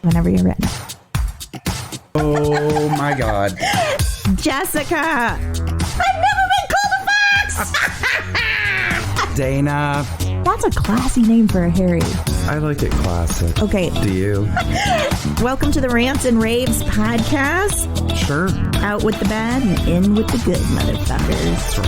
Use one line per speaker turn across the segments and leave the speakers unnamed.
Whenever you're ready.
Oh my God.
Jessica! I've never been called a fox!
Dana.
That's a classy name for a Harry.
I like it classic.
Okay.
Do you?
Welcome to the Rants and Raves podcast.
Sure.
Out with the bad and in with the good, motherfuckers.
That's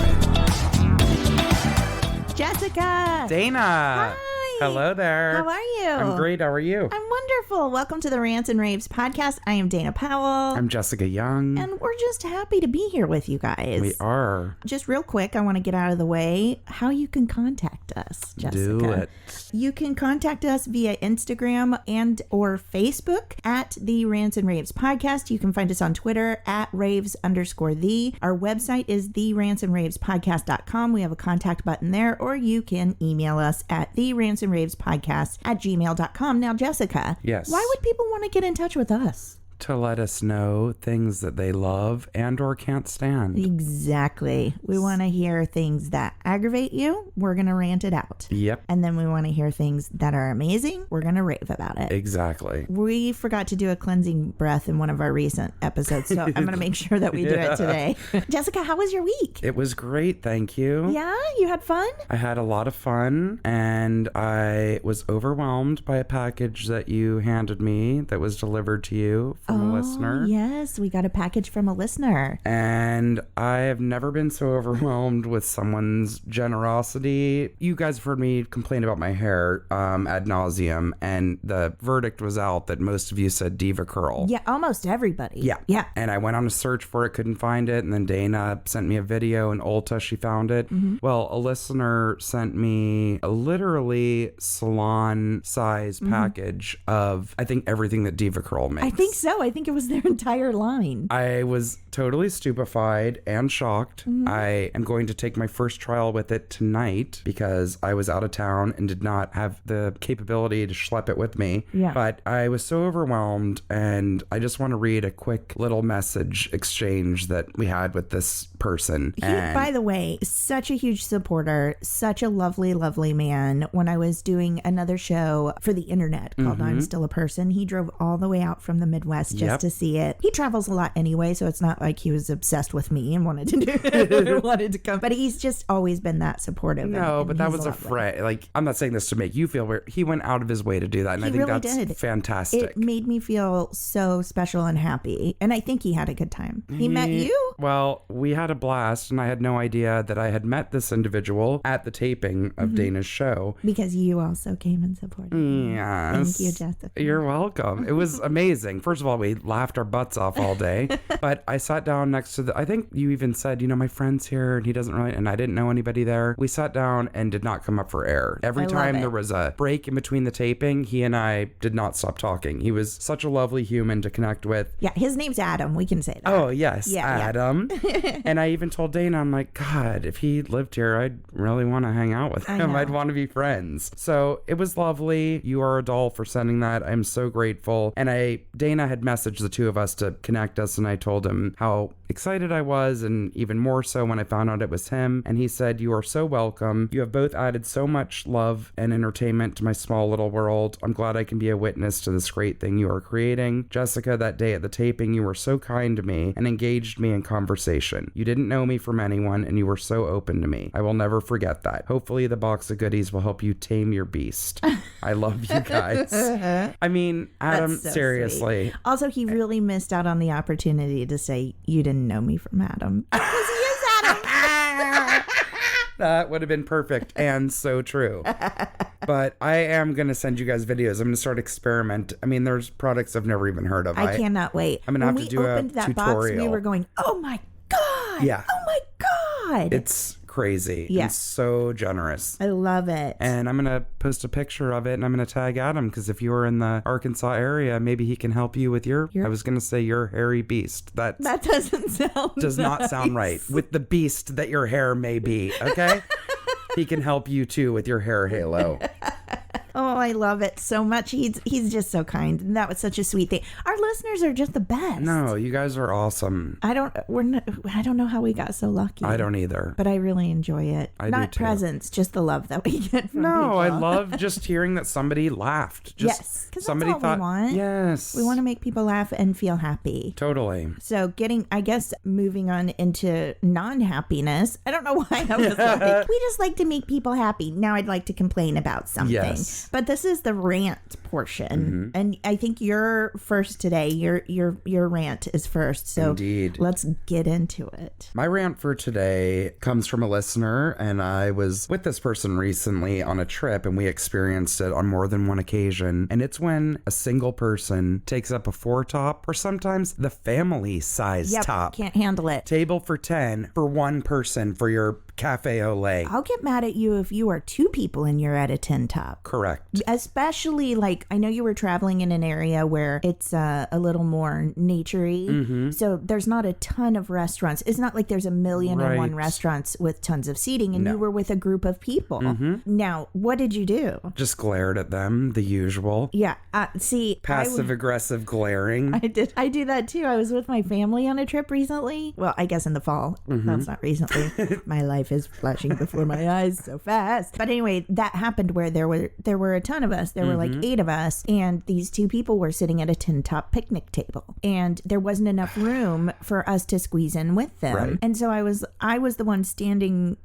right.
Jessica!
Dana.
Hi.
Hello there.
How are you?
I'm great. How are you?
I'm wonderful. Welcome to the Rants and Raves podcast. I am Dana Powell.
I'm Jessica Young.
And we're just happy to be here with you guys.
We are.
Just real quick, I want to get out of the way how you can contact us, Jessica.
Do it.
You can contact us via Instagram and or Facebook at the Rants and Raves podcast. You can find us on Twitter at Raves_the. Our website is therantsandravespodcast.com. We have a contact button there, or you can email us at therantsandravespodcast@gmail.com. Now, Jessica,
Yes.
why would people want to get in touch with us?
To let us know things that they love and or can't stand.
Exactly. We want to hear things that aggravate you. We're going to rant it out.
Yep.
And then we want to hear things that are amazing. We're going to rave about it.
Exactly.
We forgot to do a cleansing breath in one of our recent episodes, so I'm going to make sure that we do it today. Jessica, how was your week?
It was great. Thank you.
Yeah? You had fun?
I had a lot of fun, and I was overwhelmed by a package that you handed me that was delivered to you from a listener.
Yes, we got a package from a listener.
And I have never been so overwhelmed with someone's generosity. You guys have heard me complain about my hair ad nauseum, and the verdict was out that most of you said diva curl.
Yeah, almost everybody.
Yeah.
Yeah.
And I went on a search for it, couldn't find it. And then Dana sent me a video, and Ulta, she found it.
Mm-hmm.
Well, a listener sent me a literally salon size package of, I think, everything that diva curl makes.
I think so. I think it was their entire line.
I was totally stupefied and shocked. I am going to take my first trial with it tonight because I was out of town and did not have the capability to schlep it with me.
Yeah.
But I was so overwhelmed, and I just want to read a quick little message exchange that we had with this person.
He, by the way, such a huge supporter, such a lovely, lovely man. When I was doing another show for the internet called I'm Still a Person, he drove all the way out from the Midwest just to see it. He travels a lot anyway, so it's not like he was obsessed with me and wanted to do it, wanted to come. But he's just always been that supportive.
No,
and
but that
he's
was a
lovely.
friend. Like, I'm not saying this to make you feel weird. He went out of his way to do that, and
He
I think
really
that's
did.
fantastic.
It made me feel so special and happy, and I think he had a good time. He met you?
Well, we had a blast, and I had no idea that I had met this individual at the taping of Dana's show.
Because you also came and supported me.
Yes.
Thank you, Jessica.
You're welcome. It was amazing. First of all, we laughed our butts off all day, but I sat down next to I think you even said, my friend's here, and he doesn't really, and I didn't know anybody there. We sat down and did not come up for air. Every time there was a break in between the taping, he and I did not stop talking. He was such a lovely human to connect with.
Yeah, his name's Adam. We can say that.
Oh, yes,
Yeah,
Adam. And I even told Dana, I'm like, God, if he lived here, I'd really want to hang out with him. I'd want to be friends. So it was lovely. You are a doll for sending that. I'm so grateful. And Dana had messaged the two of us to connect us, and I told him how excited I was, and even more so when I found out it was him. And he said, you are so welcome. You have both added so much love and entertainment to my small little world. I'm glad I can be a witness to this great thing you are creating. Jessica, that day at the taping, you were so kind to me and engaged me in conversation. You didn't know me from anyone, and you were so open to me. I will never forget that. Hopefully the box of goodies will help you tame your beast. I love you guys. I mean, Adam,
So
seriously.
sweet. Also, he really missed out on the opportunity to say you didn't know me from Adam. Because he is Adam.
That would have been perfect and so true. But I am going to send you guys videos. I'm going to start experiment. I mean, there's products I've never even heard of.
I cannot wait.
I'm going to have to do a
opened that
tutorial.
box, we were going, oh my God.
Yeah.
Oh my God.
It's crazy.
Yeah.
And so generous.
I love it.
And I'm going to post a picture of it, and I'm going to tag Adam, because if you are in the Arkansas area, maybe he can help you with your I was going to say your hairy beast. That
doesn't sound
does not sound right. With the beast that your hair may be, okay? He can help you too with your hair halo.
Oh, I love it so much. He's just so kind. And that was such a sweet thing. Our listeners are just the best.
No, you guys are awesome.
I don't know how we got so lucky.
I don't either.
But I really enjoy it.
I
Not
do too.
presents, just the love that we get from
No,
people.
I love just hearing that somebody laughed. Just
yes, because
somebody
that's all
thought,
we want.
Yes.
We want to make people laugh and feel happy.
Totally.
So moving on into non-happiness. I don't know why I was like, we just like to make people happy. Now I'd like to complain about something.
Yes.
But this is the rant portion. And I think you're first today. Your rant is first. So
Indeed.
Let's get into it.
My rant for today comes from a listener, and I was with this person recently on a trip, and we experienced it on more than one occasion. And it's when a single person takes up a 4-top, or sometimes the family size top.
Can't handle it.
Table for 10 for one person for your cafe au lait.
I'll get mad at you if you are 2 people and you're at a 10 top.
Correct.
Especially like, I know you were traveling in an area where it's a little more naturey. So there's not a ton of restaurants. It's not like there's a million and one restaurants with tons of seating, and you were with a group of people. Now, what did you do?
Just glared at them, the usual.
Yeah. See,
Passive aggressive glaring.
I did. I do that too. I was with my family on a trip recently. Well, I guess in the fall. That's not recently. My life is flashing before my eyes so fast. But anyway, that happened where there were a ton of us. There were like 8 of us, and these 2 people were sitting at a 10-top picnic table, and there wasn't enough room for us to squeeze in with them.
Right.
And so I was the one standing,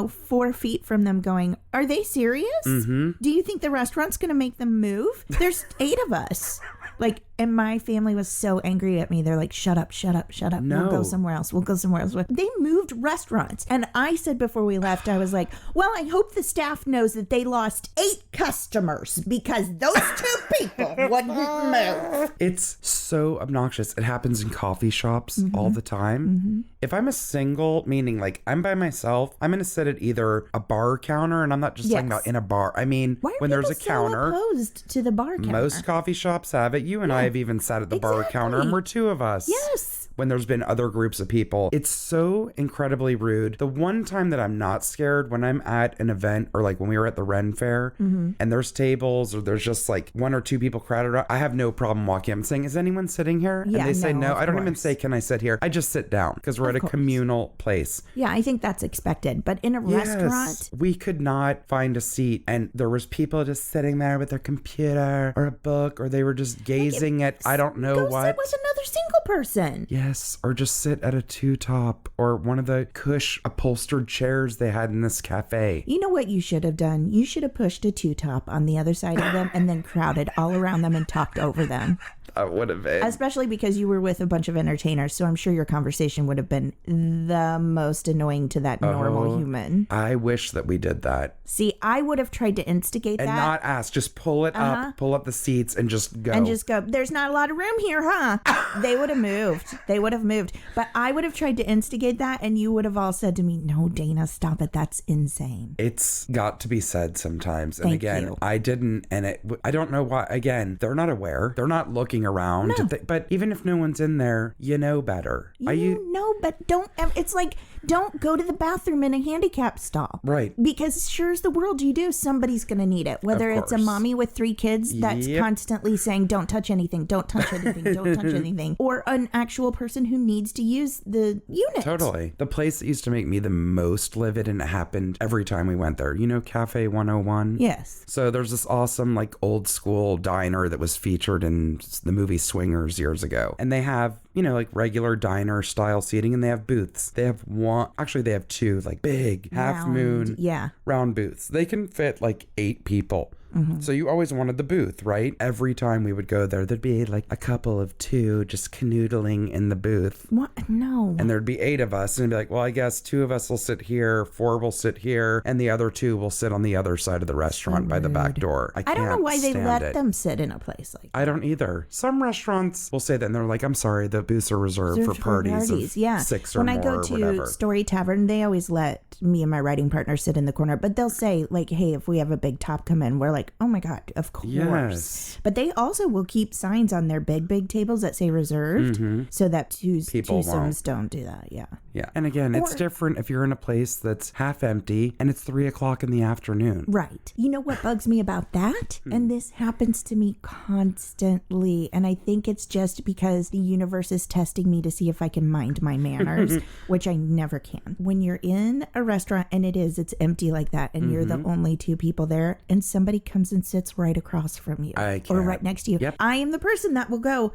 4 feet from them, going, "Are they serious? Do you think the restaurant's going to make them move? There's 8 of us." Like, and my family was so angry at me. They're like, shut up, shut up, shut up.
No.
We'll go somewhere else. We'll go somewhere else. They moved restaurants. And I said before we left, I was like, well, I hope the staff knows that they lost 8 customers because those 2 people wouldn't move.
It's so obnoxious. It happens in coffee shops all the time. If I'm a single, meaning like I'm by myself, I'm going to sit at either a bar counter, and I'm not just talking about in a bar. I mean, when there's a counter,
so opposed to the bar counter?
Most coffee shops have it. You and I have even sat at the bar counter, and we're 2 of us.
Yes.
When there's been other groups of people. It's so incredibly rude. The one time that I'm not scared, when I'm at an event, or like when we were at the Ren Fair, and there's tables, or there's just like 1 or 2 people crowded around, I have no problem walking up and saying, is anyone sitting here? And they say no. I don't even say, can I sit here? I just sit down, because we're at a communal place.
Yeah, I think that's expected. But in a restaurant,
we could not find a seat, and there was people just sitting there with their computer or a book, or they were just gazing at I don't know what.
Sit with another single person.
Yes, or just sit at a 2-top or one of the cush upholstered chairs they had in this cafe.
You know what you should have done? You should have pushed a 2-top on the other side of them and then crowded all around them and talked over them.
That would have been.
Especially because you were with a bunch of entertainers, so I'm sure your conversation would have been the most annoying to that normal human.
I wish that we did that.
See, I would have tried to instigate
and
that.
And not ask, just pull it up, pull up the seats and just go.
And just go, there's not a lot of room here, huh? They would have moved. They would have moved. But I would have tried to instigate that, and you would have all said to me, no, Dana, stop it. That's insane.
It's got to be said sometimes. And
Thank
again,
you.
I didn't, and I don't know why. Again, they're not aware. They're not looking around.
No.
But even if no one's in there, you know better.
You know, but don't, it's like, don't go to the bathroom in a handicap stall.
Right.
Because sure as the world you do, somebody's going to need it. Whether it's a mommy with 3 kids that's constantly saying, don't touch anything, don't touch anything, don't touch anything. Or an actual person who needs to use the unit.
Totally. The place that used to make me the most livid, and it happened every time we went there. You know Cafe 101?
Yes.
So there's this awesome like old school diner that was featured in the movie Swingers years ago. And they have, like regular diner style seating, and they have booths. They have they have 2 like big half moon round booths. They can fit like 8 people. So you always wanted the booth, right? Every time we would go there, there'd be like a couple of 2 just canoodling in the booth.
What? No.
And there'd be 8 of us, and it'd be like, well, I guess 2 of us will sit here, 4 will sit here, and the other 2 will sit on the other side of the restaurant by the back door. I
don't know why they let them sit in a place like that.
I don't either. Some restaurants will say that, and they're like, I'm sorry, the booths are reserved for parties of 6 or more.
When I go to Story Tavern, they always let me and my writing partner sit in the corner, but they'll say like, hey, if we have a big top come in, we're like, oh my God, of course.
Yes.
But they also will keep signs on their big tables that say reserved so that twosomes don't do that. Yeah.
Yeah. And again, it's different if you're in a place that's half empty and it's 3:00 in the afternoon.
Right. You know what bugs me about that? And this happens to me constantly. And I think it's just because the universe is testing me to see if I can mind my manners, which I never can. When you're in a restaurant and it's empty like that, and you're the only two people there, and somebody comes and sits right across from you or right next to you.
Yep.
I am the person that will go,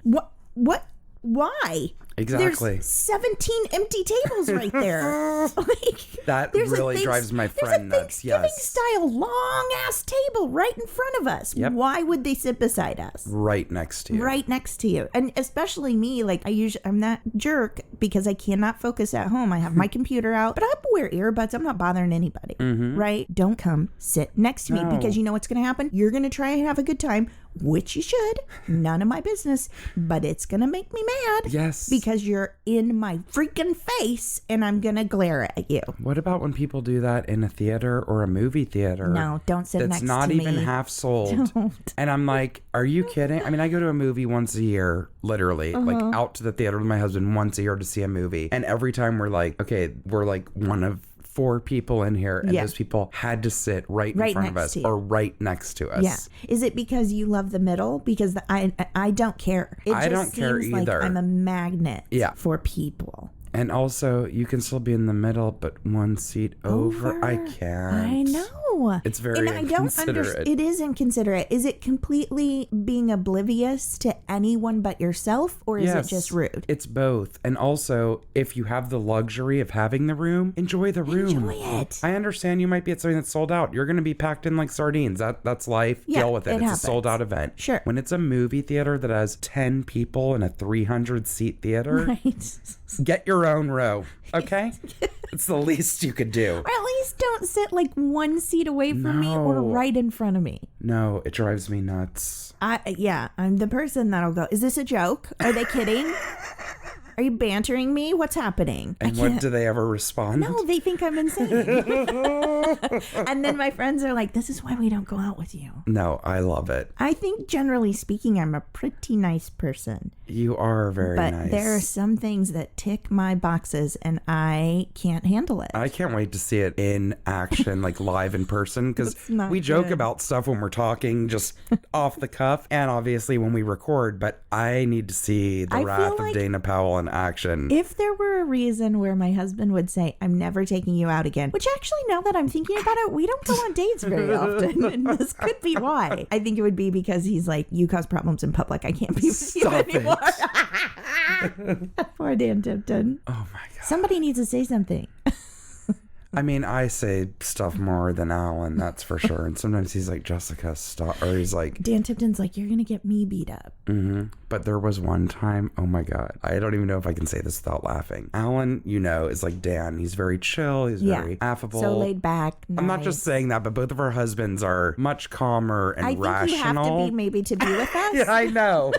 what? Why?
Exactly.
There's 17 empty tables right there.
That really drives my friend nuts.
Thanksgiving style long ass table right in front of us.
Yep.
Why would they sit beside us?
Right next to you.
Right next to you. And especially me, I'm that jerk because I cannot focus at home. I have my computer out, but I wear earbuds. I'm not bothering anybody. Right? Don't come sit next to me because you know what's going to happen? You're going to try and have a good time, which you should. None of my business, but it's going to make me mad.
Yes.
Because you're in my freaking face and I'm going to glare at you.
What about when people do that in a theater or a movie theater?
No, don't sit next to me.
That's not even half sold.
Don't.
And I'm like, are you kidding? I mean, I go to a movie once a year, literally, like out to the theater with my husband once a year to see a movie. And every time we're like, okay, we're like one of 4 people in here, and those people had to sit right in front of us or right next to us.
Yeah. Is it because you love the middle? Because I don't care.
I don't care either.
Like I'm a magnet for people.
And also, you can still be in the middle, but one seat over. I can't.
I know.
It's very inconsiderate. I don't understand.
It is inconsiderate. Is it completely being oblivious to anyone but yourself, or is it just rude?
It's both. And also, if you have the luxury of having the room, enjoy the room.
Enjoy it.
I understand you might be at something that's sold out. You're going to be packed in like sardines. That's life. Yeah, deal with it. It's happens. A sold out event.
Sure.
When it's a movie theater that has 10 people in a 300-seat theater, get your own row, okay? It's the least you could do.
Or at least don't sit like one seat away from me or right in front of me.
No, it drives me nuts.
I'm the person that'll go, is this a joke? Are they kidding? Are you bantering me? What's happening?
And what do they ever respond?
No, they think I'm insane. And then my friends are like, this is why we don't go out with you.
No, I love it.
I think generally speaking, I'm a pretty nice person.
You are very nice.
But there are some things that tick my boxes and I can't handle it.
I can't wait to see it in action, like live in person, because we joke about stuff when we're talking just off the cuff and obviously when we record, but I need to see the wrath of Dana Powell in action.
If there were a reason where my husband would say, I'm never taking you out again, which actually now that I'm thinking about it, we don't go on dates very often. And this could be why. I think it would be because he's like, you cause problems in public. I can't be with you anymore. Poor Dan Tipton.
Oh my God.
Somebody needs to say something.
I mean, I say stuff more than Alan, that's for sure. And sometimes he's like, Jessica, stop. Or he's like...
Dan Tipton's like, you're going to get me beat up.
But there was one time, oh my God. I don't even know if I can say this without laughing. Alan, is like Dan. He's very chill. He's very affable.
So laid back. Nice.
I'm not just saying that, but both of our husbands are much calmer and rational.
I think you have to be maybe to be with us.
Yeah, I know.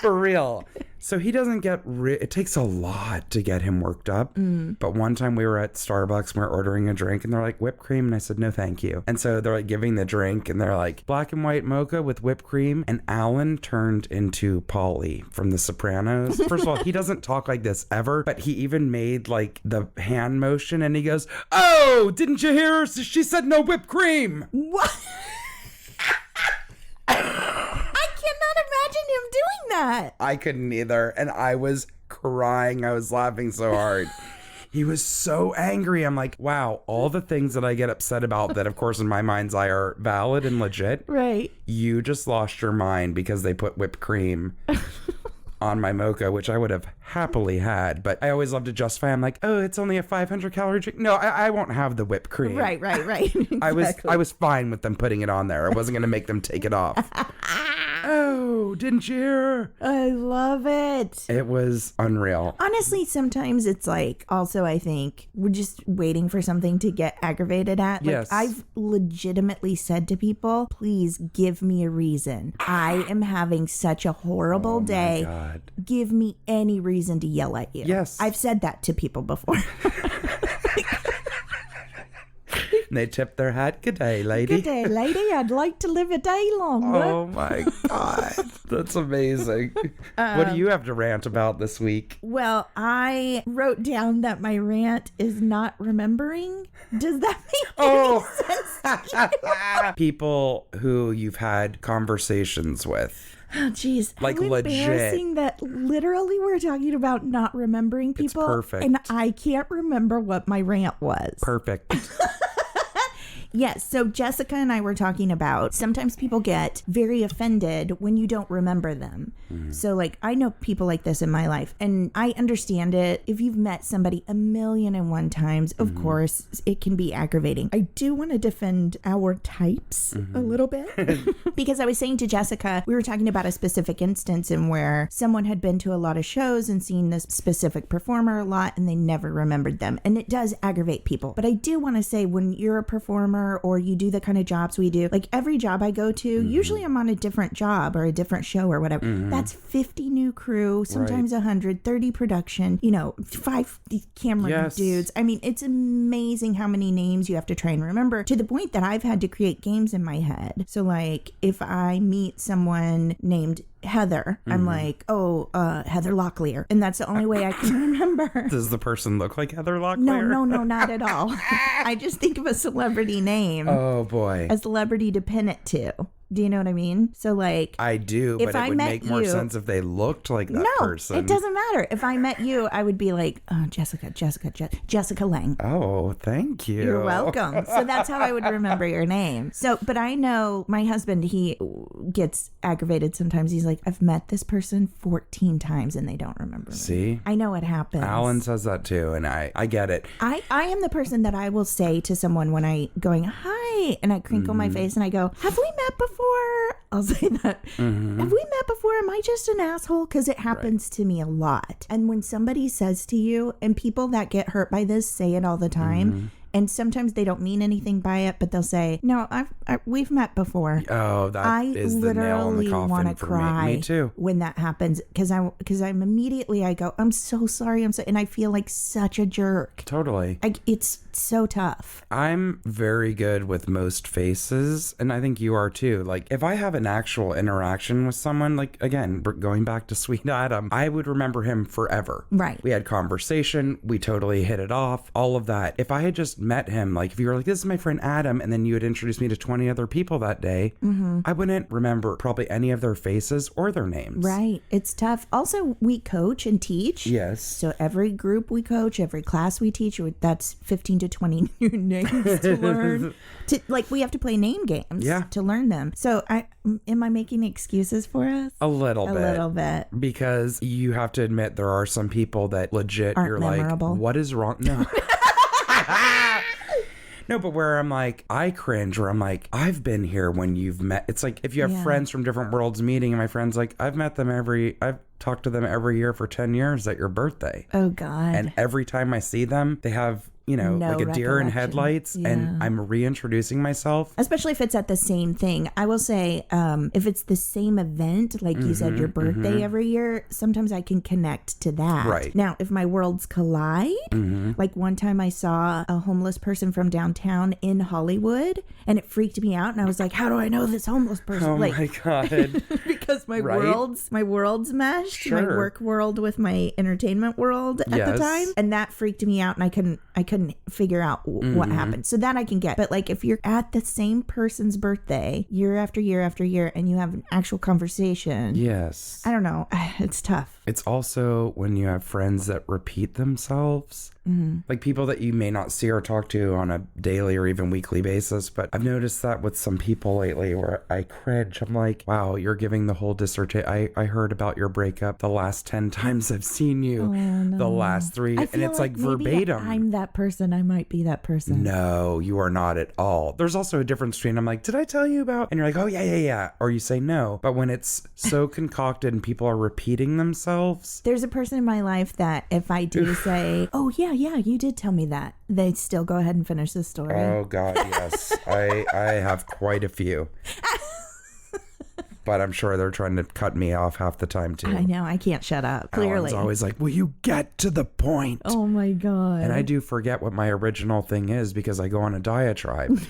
For real. So he doesn't get... it takes a lot to get him worked up. But one time we were at Starbucks and we were ordering a drink and they're like, whipped cream. And I said, no, thank you. And so they're like giving the drink and they're like, black and white mocha with whipped cream. And Alan turned into Paulie from The Sopranos. First of all, he doesn't talk like this ever, but he even made like the hand motion and he goes, oh, didn't you hear her? She said no whipped cream.
What? That.
I couldn't either. And I was crying. I was laughing so hard. He was so angry. I'm like, wow, all the things that I get upset about that, of course, in my mind's eye are valid and legit.
Right.
You just lost your mind because they put whipped cream on my mocha, which I would have happily had. But I always love to justify. I'm like, oh, it's only a 500-calorie drink. No, I won't have the whipped cream.
Right. Exactly.
I was fine with them putting it on there. I wasn't going to make them take it off. Oh, didn't you hear?
I love it.
It was unreal.
Honestly, sometimes it's like, also, I think we're just waiting for something to get aggravated at. Like,
yes.
I've legitimately said to people, please give me a reason. I am having such a horrible day.
My God.
Give me any reason to yell at you.
Yes.
I've said that to people before.
And they tip their hat. Good day, lady.
Good day, lady. I'd like to live a day longer.
Oh my God. That's amazing. What do you have to rant about this week?
Well, I wrote down that my rant is not remembering. Does that make any sense to you?
People who you've had conversations with.
Oh, geez.
Like
How
legit.
embarrassing that literally we're talking about not remembering people.
It's perfect.
And I can't remember what my rant was.
Perfect.
Yes. So Jessica and I were talking about sometimes people get very offended when you don't remember them. So like I know people like this in my life and I understand it. If you've met somebody 1,000,001 times, of course, it can be aggravating. I do want to defend our types a little bit because I was saying to Jessica, we were talking about a specific instance in where someone had been to a lot of shows and seen this specific performer a lot and they never remembered them. And it does aggravate people. But I do want to say when you're a performer or you do the kind of jobs we do, like every job I go to, usually I'm on a different job or a different show or whatever. That's 50 new crew, sometimes 130 production, 5 camera dudes. I mean, it's amazing how many names you have to try and remember to the point that I've had to create games in my head. So like if I meet someone named Heather, I'm like, Heather Locklear. And that's the only way I can remember.
Does the person look like Heather Locklear?
No, not at all. I just think of a celebrity name.
Oh, boy.
A celebrity to pin it to. Do you know what I mean? So like...
I do, but it would make more sense if they looked like that person.
No, it doesn't matter. If I met you, I would be like, oh, Jessica Lang.
Oh, thank you.
You're welcome. So that's how I would remember your name. So, but I know my husband, he gets aggravated sometimes. He's like, I've met this person 14 times and they don't remember me.
See?
I know it happens.
Alan says that too, and I get it.
I am the person that I will say to someone when I going, hi, and I crinkle my face and I go, have we met before? I'll say that. Have we met before? Am I just an asshole? Because it happens to me a lot. And when somebody says to you, and people that get hurt by this say it all the time, and sometimes they don't mean anything by it, but they'll say, no, we've met before.
Oh, that is the nail in the coffin for me. Me too.
When that happens, because I'm immediately, I go, I'm so sorry. And I feel like such a jerk.
Totally.
It's so tough.
I'm very good with most faces, and I think you are too. Like, if I have an actual interaction with someone, like, again, going back to Sweet Adam, I would remember him forever.
Right.
We had conversation. We totally hit it off. All of that. If I had just met him, like, if you were like, this is my friend Adam, and then you had introduced me to 20 other people that day, I wouldn't remember probably any of their faces or their names.
Right. It's tough. Also, we coach and teach.
Yes.
So every group we coach, every class we teach, that's 15 to 20 new names to learn. We have to play name games to learn them. So am I making excuses for us?
A little
bit.
Because you have to admit there are some people that legit
aren't
you're
memorable.
Like, what is wrong? No. No, but where I'm like, I cringe, where I'm like, I've been here when you've met. It's like if you have friends from different worlds meeting, and my friend's like, I've talked to them every year for 10 years at your birthday.
Oh, God.
And every time I see them, they have, like a deer in headlights, and I'm reintroducing myself.
Especially if it's at the same thing. I will say, if it's the same event, like you said, your birthday every year, sometimes I can connect to that.
Right.
Now, if my worlds collide, like one time I saw a homeless person from downtown in Hollywood, and it freaked me out, and I was like, how do I know this homeless person?
Oh, my God.
Because my worlds meshed, my work world with my entertainment world at the time, and that freaked me out, and I couldn't figure out what happened. So that I can get. But like if you're at the same person's birthday year after year after year and you have an actual conversation.
Yes.
I don't know. It's tough.
It's also when you have friends that repeat themselves. Like people that you may not see or talk to on a daily or even weekly basis. But I've noticed that with some people lately where I cringe. I'm like, wow, you're giving the whole dissertation. I heard about your breakup the last 10 times I've seen you. Oh, no. The last 3. And it's like verbatim.
I'm that person. I might be that person.
No, you are not at all. There's also a difference between I'm like, did I tell you about? And you're like, oh, yeah. Or you say no. But when it's so concocted and people are repeating themselves.
There's a person in my life that if I do say, oh, yeah, you did tell me that, they still go ahead and finish the story.
Oh, God, yes. I have quite a few. but I'm sure they're trying to cut me off half the time too.
I know. I can't shut up. Clearly.
Alan's always like, will you get to the point?
Oh my God.
And I do forget what my original thing is because I go on a diatribe.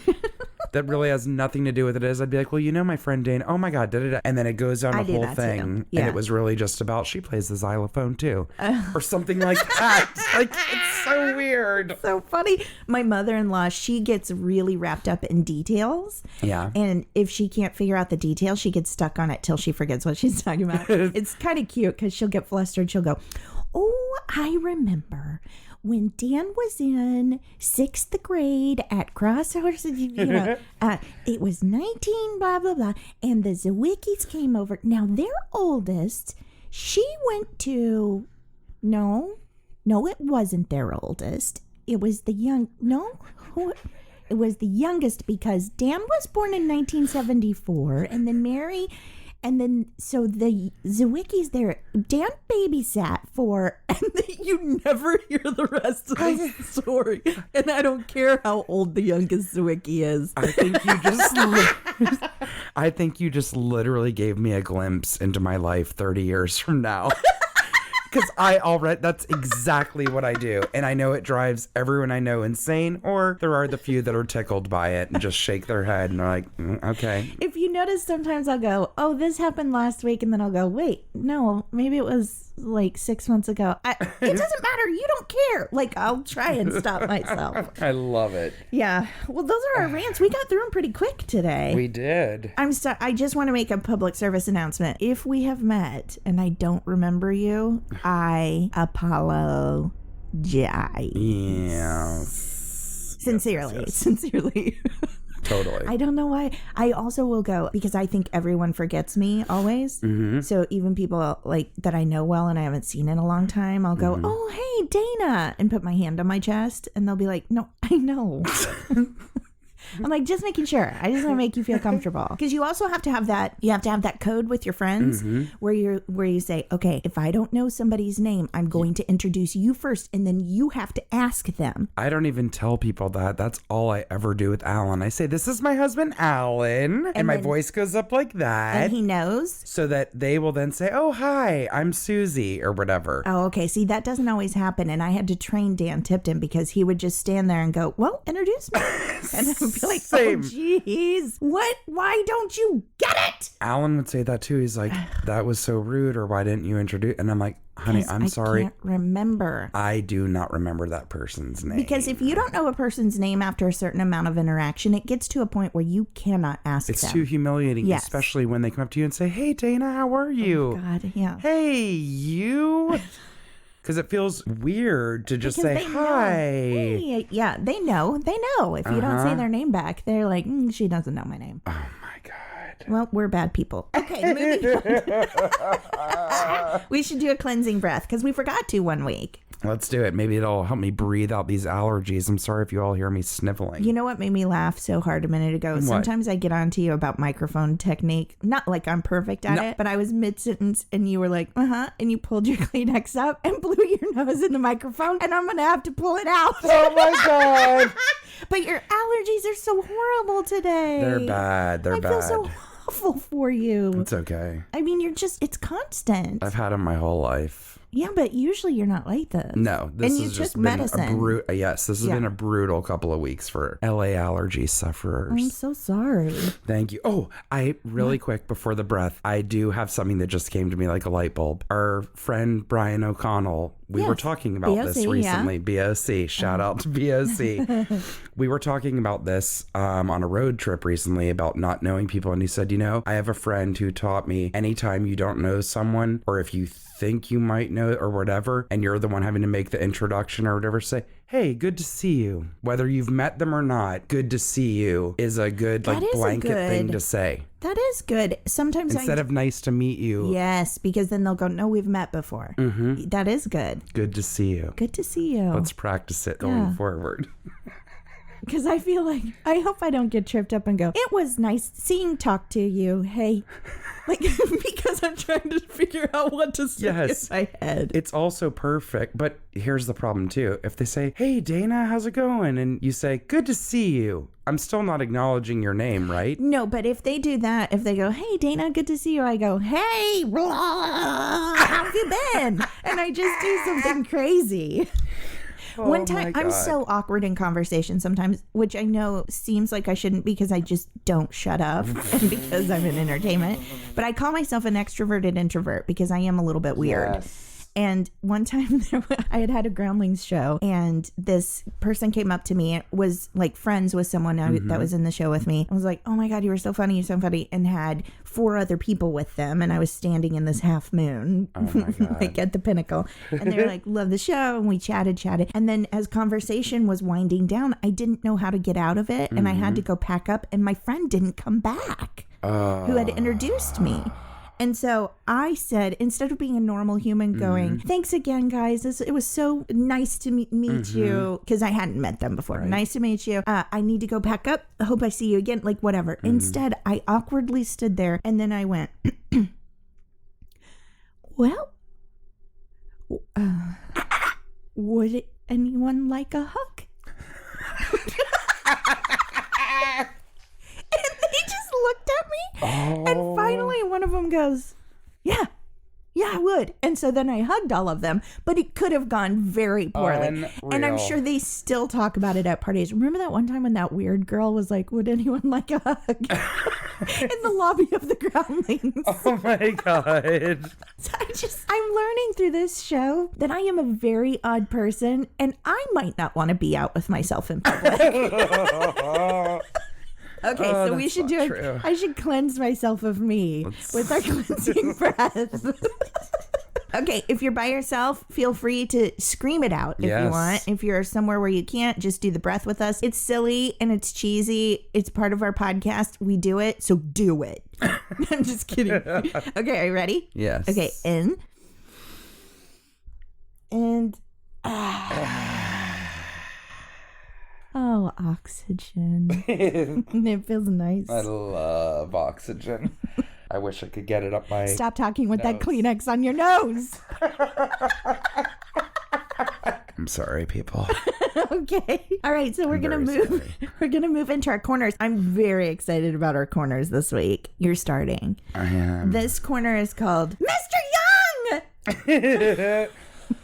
That really has nothing to do with it. I'd be like, well, you know, my friend Dane, oh my God, da-da-da. And then it goes on a whole thing. Yeah. And it was really just about, she plays the xylophone too. Or something like that. Like, it's so weird.
So funny. My mother-in-law, she gets really wrapped up in details.
Yeah.
And if she can't figure out the details, she gets stuck on it till she forgets what she's talking about. It's kind of cute because she'll get flustered. She'll go, oh, I remember when Dan was in 6th grade at Crosshorse, it was 19, blah, blah, blah. And the Zwickis came over. Now, their oldest, she went to, no, it wasn't their oldest. It was the it was the youngest because Dan was born in 1974 and then Mary... And then, so the Zwickis there, Dan babysat for, and you never hear the rest of the story. And I don't care how old the youngest Zwicki is.
I think you just literally gave me a glimpse into my life 30 years from now. Because that's exactly what I do. And I know it drives everyone I know insane, or there are the few that are tickled by it and just shake their head and are like, okay.
If you notice, sometimes I'll go, oh, this happened last week. And then I'll go, wait, no, maybe it was like 6 months ago. It doesn't matter. You don't care. Like, I'll try and stop myself.
I love it.
Yeah. Well, those are our rants. We got through them pretty quick today.
We did.
I just want to make a public service announcement. If we have met and I don't remember you, I apologize.
Yes.
Sincerely.
Totally.
I don't know why. I also will go because I think everyone forgets me always. Mm-hmm. So even people like that I know well and I haven't seen in a long time, I'll go, oh, hey, Dana, and put my hand on my chest and they'll be like, no, I know. I'm like, just making sure. I just want to make you feel comfortable. Because you also have to have that. You have to have that code with your friends where you say, okay, if I don't know somebody's name, I'm going to introduce you first, and then you have to ask them.
I don't even tell people that. That's all I ever do with Alan. I say, this is my husband, Alan, and my voice goes up like that.
And he knows.
So that they will then say, oh, hi, I'm Susie, or whatever.
Oh, okay. See, that doesn't always happen. And I had to train Dan Tipton because he would just stand there and go, well, introduce me. And I would be like,
same.
Oh, jeez. What? Why don't you get it?
Alan would say that too. He's like, that was so rude, or why didn't you introduce? And I'm like, honey, I'm sorry. I
can't remember.
I do not remember that person's name.
Because if you don't know a person's name after a certain amount of interaction, it gets to a point where you cannot ask them.
It's too humiliating, especially when they come up to you and say, hey, Dana, how are you?
Oh, God, yeah.
Hey, you? Because it feels weird to just say hi.
Hey, yeah, they know. They know. If you don't say their name back, they're like, she doesn't know my name.
Oh, my God.
Well, we're bad people. Okay, moving on. We should do a cleansing breath because we forgot to one week.
Let's do it. Maybe it'll help me breathe out these allergies. I'm sorry if you all hear me sniffling.
You know what made me laugh so hard a minute ago? What? Sometimes I get on to you about microphone technique. Not like I'm perfect at it, but I was mid-sentence and you were like, and you pulled your Kleenex up and blew your nose in the microphone and I'm going to have to pull it out.
Oh my God.
But your allergies are so horrible today.
They're bad. I
feel so awful for you.
It's okay.
I mean, it's constant.
I've had them my whole life.
Yeah, but usually you're not like this.
No, this has just been
medicine.
Yes, this has been a brutal couple of weeks for LA allergy sufferers.
I'm so sorry.
Thank you. Oh, quick before the breath, I do have something that just came to me like a light bulb. Our friend Brian O'Connell, we were talking about this recently. Yeah. BOC, shout out to BOC. We were talking about this on a road trip recently about not knowing people. And he said, I have a friend who taught me anytime you don't know someone, or if you think you might know or whatever, and you're the one having to make the introduction or whatever, say, hey, good to see you. Whether you've met them or not, good to see you is a good blanket thing to say.
That is good. Sometimes
instead of nice to meet you.
Yes, because then they'll go, no, we've met before. Mm-hmm. That is good.
Good to see you.
Good to see you.
Let's practice it going forward.
because I feel like, I hope I don't get tripped up and go, it was nice talk to you. Hey. Like, because I'm trying to figure out what to say in my head.
It's also perfect. But here's the problem, too. If they say, hey, Dana, how's it going? And you say, good to see you. I'm still not acknowledging your name, right?
No, but if they do that, if they go, hey, Dana, good to see you. I go, hey, blah, how have you been? And I just do something crazy. One time, I'm so awkward in conversation sometimes, which I know seems like I shouldn't because I just don't shut up and because I'm in entertainment. But I call myself an extroverted introvert because I am a little bit weird.
Yes.
And one time I had a Groundlings show and this person came up to me. It was like friends with someone that was in the show with me. I was like, oh my God, you were so funny. You're so funny. And had 4 other people with them. And I was standing in this half moon, like at the pinnacle. And they were like, love the show. And we chatted. And then as conversation was winding down, I didn't know how to get out of it. And I had to go pack up. And my friend didn't come back who had introduced me. And so I said, instead of being a normal human going, thanks again, guys. It was so nice to meet you. Because I hadn't met them before. Right. Nice to meet you. I need to go pack up. I hope I see you again. Like, whatever. Instead, I awkwardly stood there. And then I went, well, would anyone like a hug? And they just looked at me. And finally one of them goes, yeah, I would. And so then I hugged all of them, but it could have gone very poorly.
Unreal.
And I'm sure they still talk about it at parties. Remember that one time when that weird girl was like, would anyone like a hug? In the lobby of the Groundlings.
Oh my God.
So I'm learning through this show that I am a very odd person and I might not want to be out with myself in public. Okay, so we should do it. I should cleanse myself of me with our cleansing breath. Okay, if you're by yourself, feel free to scream it out if you want. If you're somewhere where you can't, just do the breath with us. It's silly and it's cheesy. It's part of our podcast. We do it, so do it. I'm just kidding. Okay, are you ready?
Yes.
Okay, in. And oh, oxygen. It feels nice.
I love oxygen. I wish I could get it up my
Stop talking with that Kleenex on your nose.
I'm sorry, people.
Okay. All right, so we're going to move. Sorry. We're going to move into our corners. I'm very excited about our corners this week. You're starting.
I am.
This corner is called Mr. Young.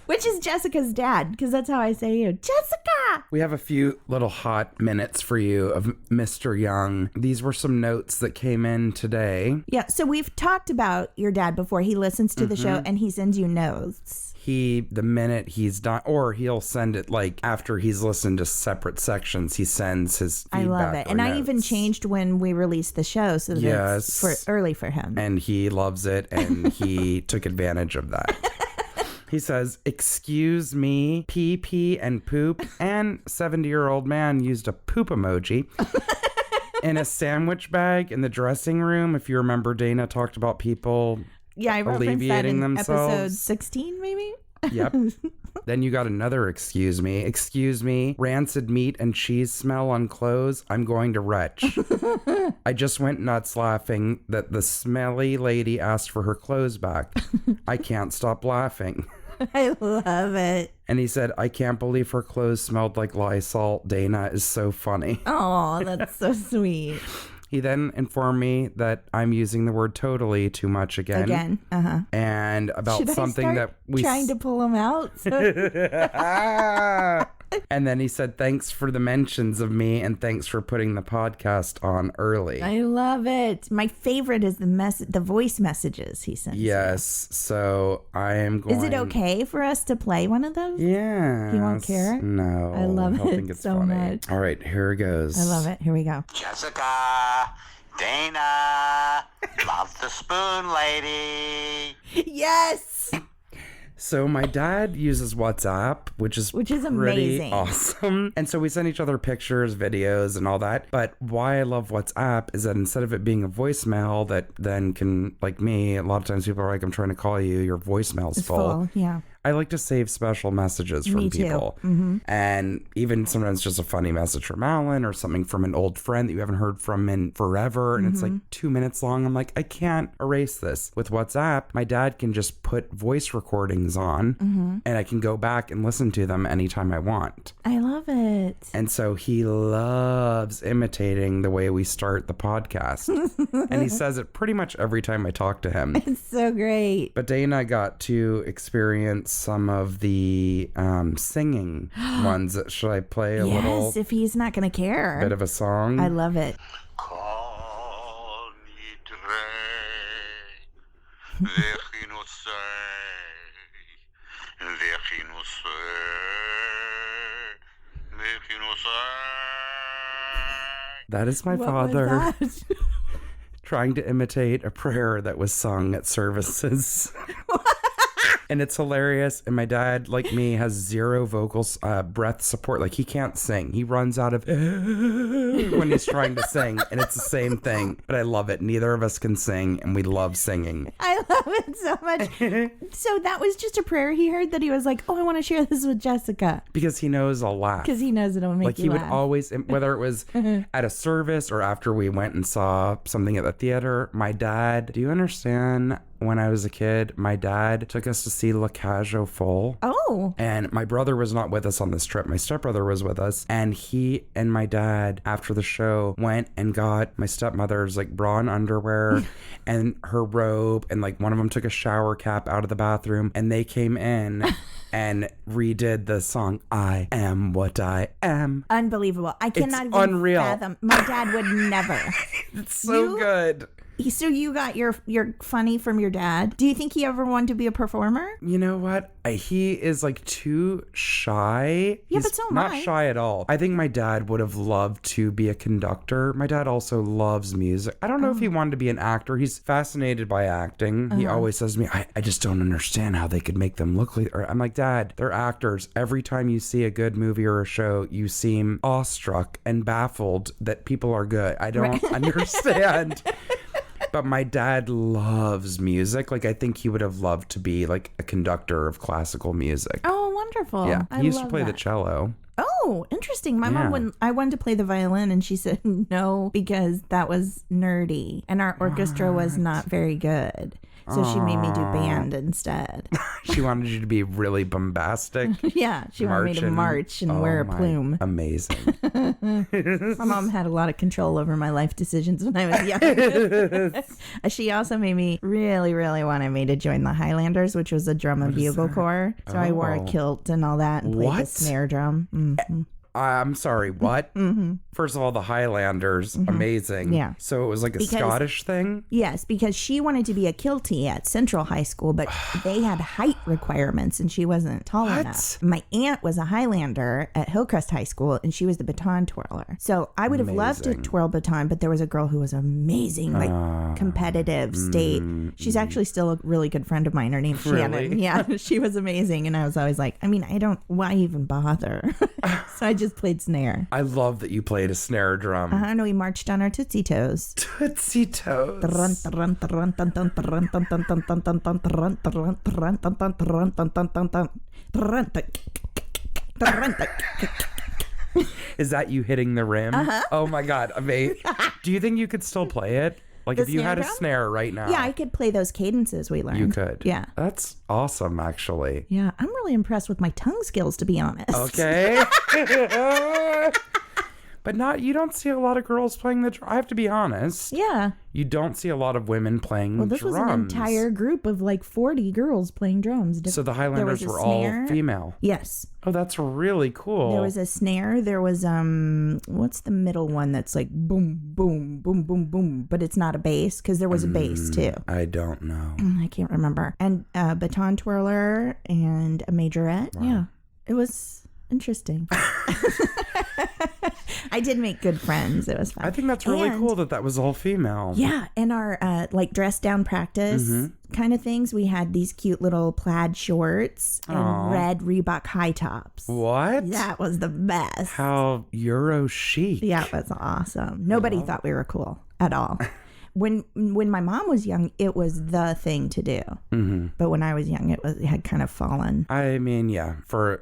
Which is Jessica's dad, because that's how I say you. Jessica!
We have a few little hot minutes for you of Mr. Young. These were some notes that came in today.
Yeah, so we've talked about your dad before. He listens to the show and he sends you notes.
The minute he's done, or he'll send it like after he's listened to separate sections, he sends his feedback.
I love it. And
notes.
I even changed when we released the show so that it's early for him.
And he loves it and he took advantage of that. He says, excuse me, pee, pee, and poop. And 70-year-old man used a poop emoji. In a sandwich bag in the dressing room. If you remember, Dana talked about people
I
alleviating themselves.
Episode 16, maybe?
Yep. Then you got another excuse me. Excuse me, rancid meat and cheese smell on clothes. I'm going to retch. I just went nuts laughing that the smelly lady asked for her clothes back. I can't stop laughing.
I love it.
And he said, I can't believe her clothes smelled like Lysol. Dana is so funny.
Oh, that's so sweet.
He then informed me that I'm using the word totally too much again. And about
Should
something
I
that we
trying to pull him out.
And then he said, thanks for the mentions of me and thanks for putting the podcast on early.
I love it. My favorite is the voice messages he sends.
Yes. So I am going.
Is it okay for us to play one of those?
Yeah.
He won't care?
No.
I love
He'll
it
think it's
so
funny.
much.
All right, here it goes.
I love it. Here we go.
Jessica, Dana, love the spoon lady.
Yes.
So my dad uses WhatsApp, which is pretty
amazing.
Awesome. And so we send each other pictures, videos, and all that. But why I love WhatsApp is that instead of it being a voicemail that then can, like me, a lot of times people are like, I'm trying to call you, your voicemail's full.
Yeah.
I like to save special messages from
Me too.
people. And even sometimes just a funny message from Alan or something from an old friend that you haven't heard from in forever. And it's like 2 minutes long. I'm like, I can't erase this. With WhatsApp, my dad can just put voice recordings on and I can go back and listen to them anytime I want.
I love it.
And so he loves imitating the way we start the podcast. And he says it pretty much every time I talk to him.
It's so great.
But Dana got to experience some of the singing ones. Should I play a little
Yes, if he's not going to care.
bit of a song?
I love it.
Call me Dre,
That is my
What
father
was that?
trying to imitate a prayer that was sung at services. And it's hilarious. And my dad, like me, has zero vocal breath support. Like, he can't sing. He runs out of when he's trying to sing. And it's the same thing. But I love it. Neither of us can sing, and we love singing.
I love it so much. So that was just a prayer he heard that he was like, oh, I want to share this with Jessica.
Because he knows I'll laugh.
Because he knows it'll make
Like,
you
he
laugh.
would always, whether it was at a service or after we went and saw something at the theater, my dad, do you understand? When I was a kid, my dad took us to see La Cage aux Folles.
Oh.
And my brother was not with us on this trip. My stepbrother was with us. And he and my dad, after the show, went and got my stepmother's like bra and underwear and her robe. And like one of them took a shower cap out of the bathroom. And they came in and redid the song, I Am What I Am.
Unbelievable. I cannot even
unreal.
fathom. My dad would never.
It's so good.
So you got your funny from your dad. Do you think he ever wanted to be a performer?
You know what? He is like too shy.
Yeah,
He's
but so am
not
I.
shy at all. I think my dad would have loved to be a conductor. My dad also loves music. I don't know if he wanted to be an actor. He's fascinated by acting. He always says to me, I just don't understand how they could make them look like... Or I'm like, Dad, they're actors. Every time you see a good movie or a show, you seem awestruck and baffled that people are good. I don't understand. But my dad loves music. Like, I think he would have loved to be like a conductor of classical music.
Oh, wonderful.
Yeah,
I
he used to
love
play the
that.
cello.
Oh, interesting. My
Yeah.
mom wouldn't. I wanted to play the violin, and she said no because that was nerdy, and our orchestra was not very good. So she made me do band instead.
She wanted you to be really bombastic.
Yeah, she wanted me to march and wear a plume.
Amazing.
My mom had a lot of control over my life decisions when I was young. She also made me really wanted me to join the Highlanders, which was a drum and bugle corps. So I wore a kilt and all that and played the
What?
snare drum. Mhm.
I'm sorry, what? First of all, the Highlanders, amazing.
Yeah.
So it was like a
Because-
Scottish thing?
Yes, because she wanted to be a kiltie at Central High School, but they had height requirements and she wasn't tall
What?
enough. My aunt was a Highlander at Hillcrest High School and she was the baton twirler. So I would have loved to
Amazing.
twirl baton, but there was a girl who was amazing, like competitive state. She's actually still a really good friend of mine. Her name's Shannon.
Really?
Yeah, she was amazing. And I was always like, why even bother? So I just played snare.
I love that you played a snare drum.
I know we marched on our Tootsie Toes.
Tootsie Toes. Is that you hitting the rim? Oh my God. Amazing. Do you think you could still play it? Like,
The
if you
snare
had a
drum?
snare right now.
Yeah, I could play those cadences we learned.
You could.
Yeah.
That's awesome, actually.
Yeah, I'm really impressed with my tongue skills, to be honest.
Okay. But you don't see a lot of girls playing the drum. I have to be honest.
Yeah.
You don't see a lot of women playing
Well, this
drums.
was an entire group of like 40 girls playing drums.
So the
There
Highlanders
was a
were all
snare.
female.
Yes.
Oh, that's really cool.
There was a snare. There was, what's the middle one that's like boom, boom, boom, boom, boom, but it's not a bass because there was a bass too.
I don't know.
I can't remember. And a baton twirler and a majorette. Yeah. It was interesting. I did make good friends. It was fun.
I think that's really
And-
cool that was all female.
Yeah, in our like dress down practice kind of things, we had these cute little plaid shorts and red Reebok high tops.
What?
That was the best.
How Euro chic.
Yeah, it was awesome. Nobody thought we were cool at all. when my mom was young, it was the thing to do. Mm-hmm. But when I was young, it had kind of fallen.
I mean, yeah,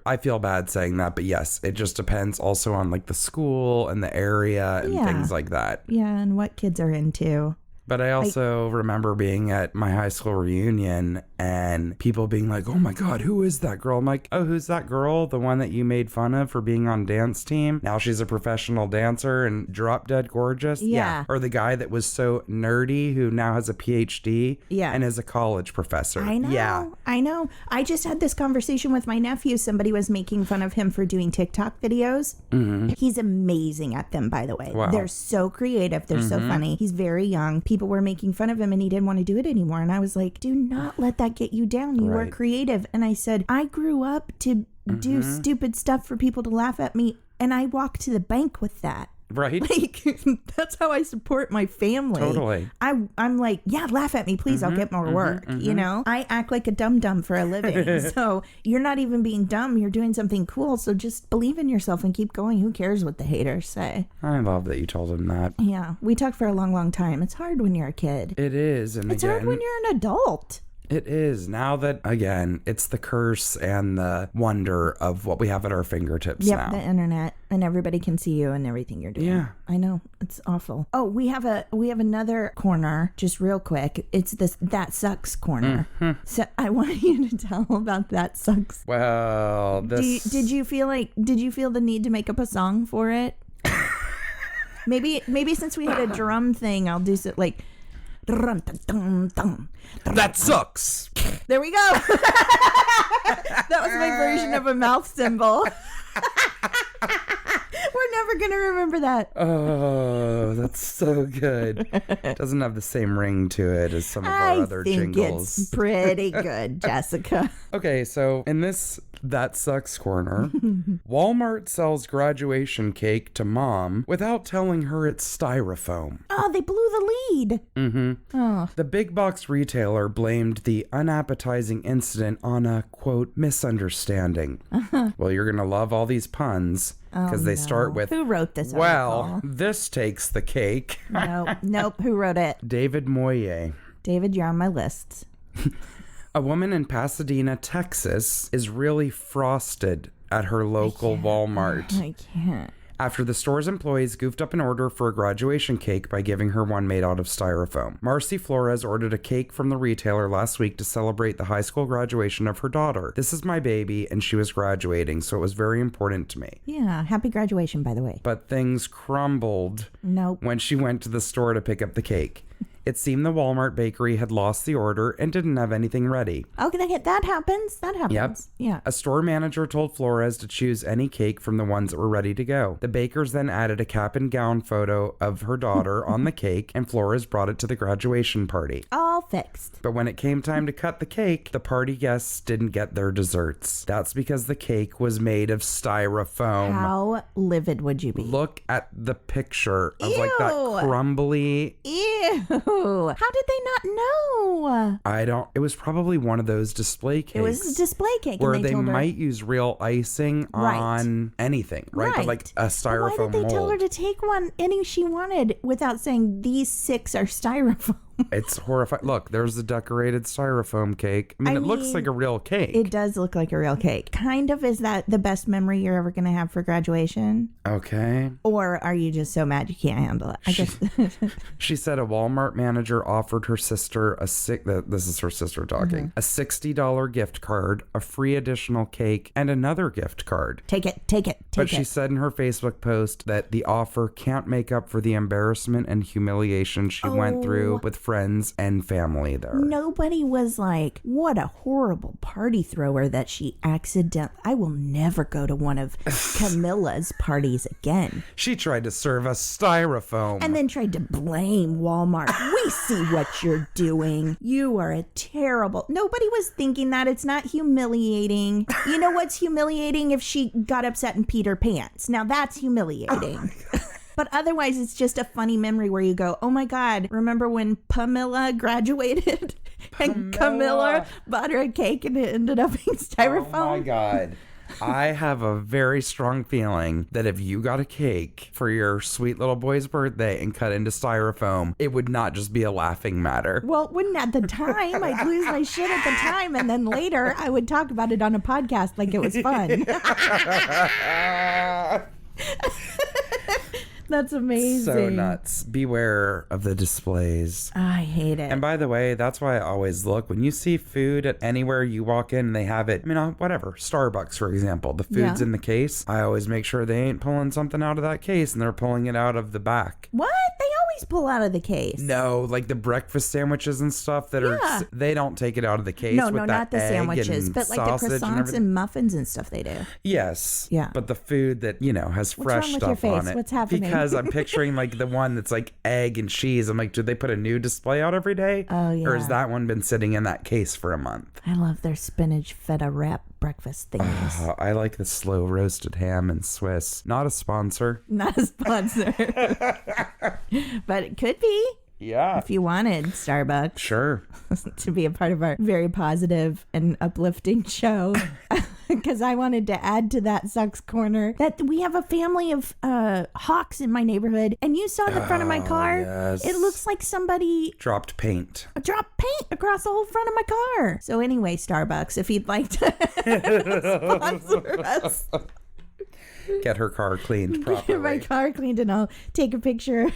I feel bad saying that, but yes, it just depends also on like the school and the area and things like that.
Yeah, and what kids are into.
But I also remember being at my high school reunion and people being like, oh my God, who is that girl? I'm like, oh, who's that girl? The one that you made fun of for being on dance team? Now she's a professional dancer and drop dead gorgeous.
Yeah.
Or the guy that was so nerdy who now has a PhD and is a college professor.
I know. Yeah. I know. I just had this conversation with my nephew. Somebody was making fun of him for doing TikTok videos. Mm-hmm. He's amazing at them, by the way.
Wow.
They're so creative. They're so funny. He's very young. People were making fun of him and he didn't want to do it anymore. And I was like, do not let that get you down. You are creative. And I said, I grew up to do stupid stuff for people to laugh at me. And I walk to the bank with that.
Right.
Like, that's how I support my family.
Totally.
I'm like, yeah, laugh at me, please. I'll get more work. You know, I act like a dum-dum for a living. So you're not even being dumb. You're doing something cool. So just believe in yourself and keep going. Who cares what the haters say?
I love that you told him that.
Yeah. We talked for a long, long time. It's hard when you're a kid.
It is. And
it's hard when you're an adult.
It is. Now that, again, it's the curse and the wonder of what we have at our fingertips now.
The internet, and everybody can see you and everything you're doing.
Yeah.
I know. It's awful. Oh, we have another corner, just real quick. It's this That Sucks corner. Mm-hmm. So I want you to tell about That Sucks.
Well, this...
Did you feel the need to make up a song for it? Maybe since we had a drum thing, I'll do so like...
That sucks.
There we go. That was my version of a mouth symbol. We're never going to remember that.
Oh, that's so good. Doesn't have the same ring to it as some of our other jingles.
It's pretty good, Jessica.
Okay, so in this That Sucks corner, Walmart sells graduation cake to mom without telling her it's styrofoam.
Oh, they blew the lead.
Mm-hmm.
Oh.
The big box retailer blamed the unappetizing incident on a, quote, misunderstanding. Well, you're going to love all these puns. Because they start with,
who wrote this
well,
article?
This takes the cake.
Nope. Who wrote it?
David Moyer.
David, you're on my list.
A woman in Pasadena, Texas, is really frosted at her local Walmart.
I can't.
After the store's employees goofed up an order for a graduation cake by giving her one made out of styrofoam. Marcy Flores ordered a cake from the retailer last week to celebrate the high school graduation of her daughter. This is my baby, and she was graduating, so it was very important to me.
Yeah, happy graduation, by the way.
But things crumbled when she went to the store to pick up the cake. It seemed the Walmart bakery had lost the order and didn't have anything ready.
Okay, that happens.
Yep.
Yeah.
A store manager told Flores to choose any cake from the ones that were ready to go. The bakers then added a cap and gown photo of her daughter on the cake, and Flores brought it to the graduation party.
All fixed.
But when it came time to cut the cake, the party guests didn't get their desserts. That's because the cake was made of styrofoam.
How livid would you be?
Look at the picture of
Ew.
like that crumbly...
Ew. How did they not know?
It was probably one of those display cakes.
It was a display cake.
Where
and
they might use real icing on anything, right? But like a styrofoam mold.
Why did they tell her to take any she wanted without saying these 6 are styrofoam?
It's horrifying. Look, there's the decorated styrofoam cake. I mean, it looks like a real cake.
It does look like a real cake. Kind of. Is that the best memory you're ever going to have for graduation?
Okay.
Or are you just so mad you can't handle it? I guess.
She said a Walmart manager offered her sister this is her sister talking, a $60 gift card, a free additional cake, and another gift card.
Take it.
But she said in her Facebook post that the offer can't make up for the embarrassment and humiliation she went through with friends and family there.
Nobody was like, what a horrible party thrower that she accidentally... I will never go to one of Camilla's parties again.
She tried to serve us styrofoam.
And then tried to blame Walmart. We see what you're doing. You are a terrible... Nobody was thinking that. It's not humiliating. You know what's humiliating? If she got upset and peed her pants. Now that's humiliating. But otherwise, it's just a funny memory where you go, oh my God, remember when Pamela graduated and Camilla bought her a cake and it ended up being styrofoam?
Oh my God. I have a very strong feeling that if you got a cake for your sweet little boy's birthday and cut into styrofoam, it would not just be a laughing matter.
Well, it wouldn't at the time. I'd lose my shit at the time, and then later I would talk about it on a podcast like it was fun. That's amazing.
So nuts. Beware of the displays.
I hate it.
And by the way, that's why I always look. When you see food at anywhere you walk in and they have it, I mean, whatever, Starbucks, for example, the food's in the case. I always make sure they ain't pulling something out of that case and they're pulling it out of the back.
What? They always pull out of the case.
No, like the breakfast sandwiches and stuff that are, they don't take it out of the case.
No,
with that
not the sandwiches, but like the croissants and muffins and stuff they do.
Yes.
Yeah.
But the food that, you know, has fresh stuff on it.
What's happening?
Because I'm picturing like the one that's like egg and cheese. I'm like, did they put a new display out every day?
Oh, yeah.
Or has that one been sitting in that case for a month?
I love their spinach feta wrap breakfast thingies.
I like the slow roasted ham and Swiss. Not a sponsor.
Not a sponsor. But it could be.
Yeah.
If you wanted Starbucks.
Sure.
To be a part of our very positive and uplifting show. Because I wanted to add to that sucks corner that we have a family of hawks in my neighborhood. And you saw the front of my car.
Yes.
It looks like somebody
dropped paint
across the whole front of my car. So anyway, Starbucks, if you'd like to sponsor us.
Get her car cleaned properly.
Get my car cleaned and I'll take a picture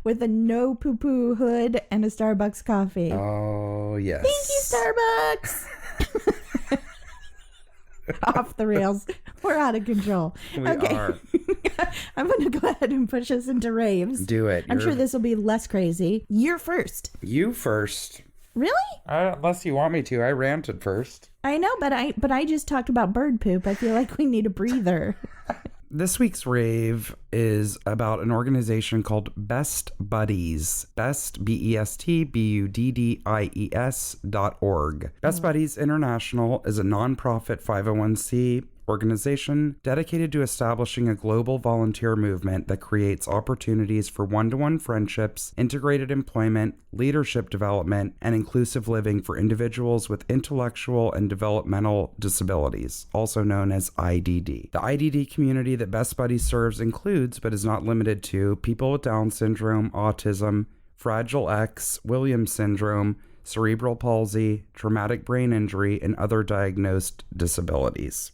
with a no poo-poo hood and a Starbucks coffee.
Oh, yes.
Thank you, Starbucks. Off the rails. We're out of control.
We are.
I'm going to go ahead and push us into raves.
Do it.
I'm sure this will be less crazy. You're first.
You first.
Really?
Unless you want me to. I ranted first.
I know, but I just talked about bird poop. I feel like we need a breather.
This week's rave is about an organization called Best Buddies. Best, BESTBUDDIES.org. Best Buddies International is a nonprofit 501c organization dedicated to establishing a global volunteer movement that creates opportunities for one-to-one friendships, integrated employment, leadership development, and inclusive living for individuals with intellectual and developmental disabilities, also known as IDD. The IDD community that Best Buddies serves includes, but is not limited to, people with Down syndrome, autism, Fragile X, Williams syndrome, cerebral palsy, traumatic brain injury, and other undiagnosed disabilities.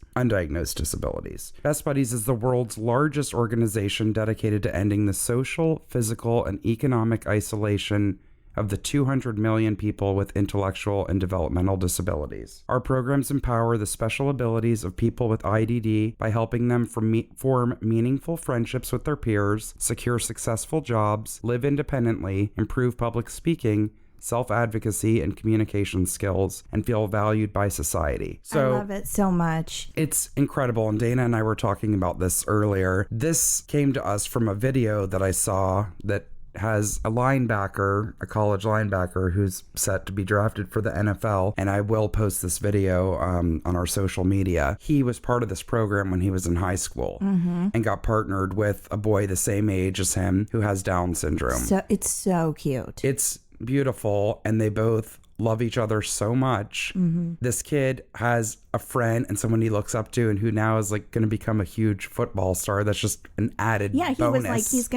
Best Buddies is the world's largest organization dedicated to ending the social, physical, and economic isolation of the 200 million people with intellectual and developmental disabilities. Our programs empower the special abilities of people with IDD by helping them form meaningful friendships with their peers, secure successful jobs, live independently, improve public speaking, self-advocacy and communication skills, and feel valued by society. So
I love it so much.
It's incredible. And Dana and I were talking about this earlier. This came to us from a video that I saw that has a linebacker, a college linebacker who's set to be drafted for the NFL. And I will post this video on our social media. He was part of this program when he was in high school and got partnered with a boy the same age as him who has Down syndrome.
So it's so cute.
It's beautiful, and they both love each other so much. This kid has a friend and someone he looks up to and who now is like going to become a huge football star. That's just an added bonus.
Was like, he's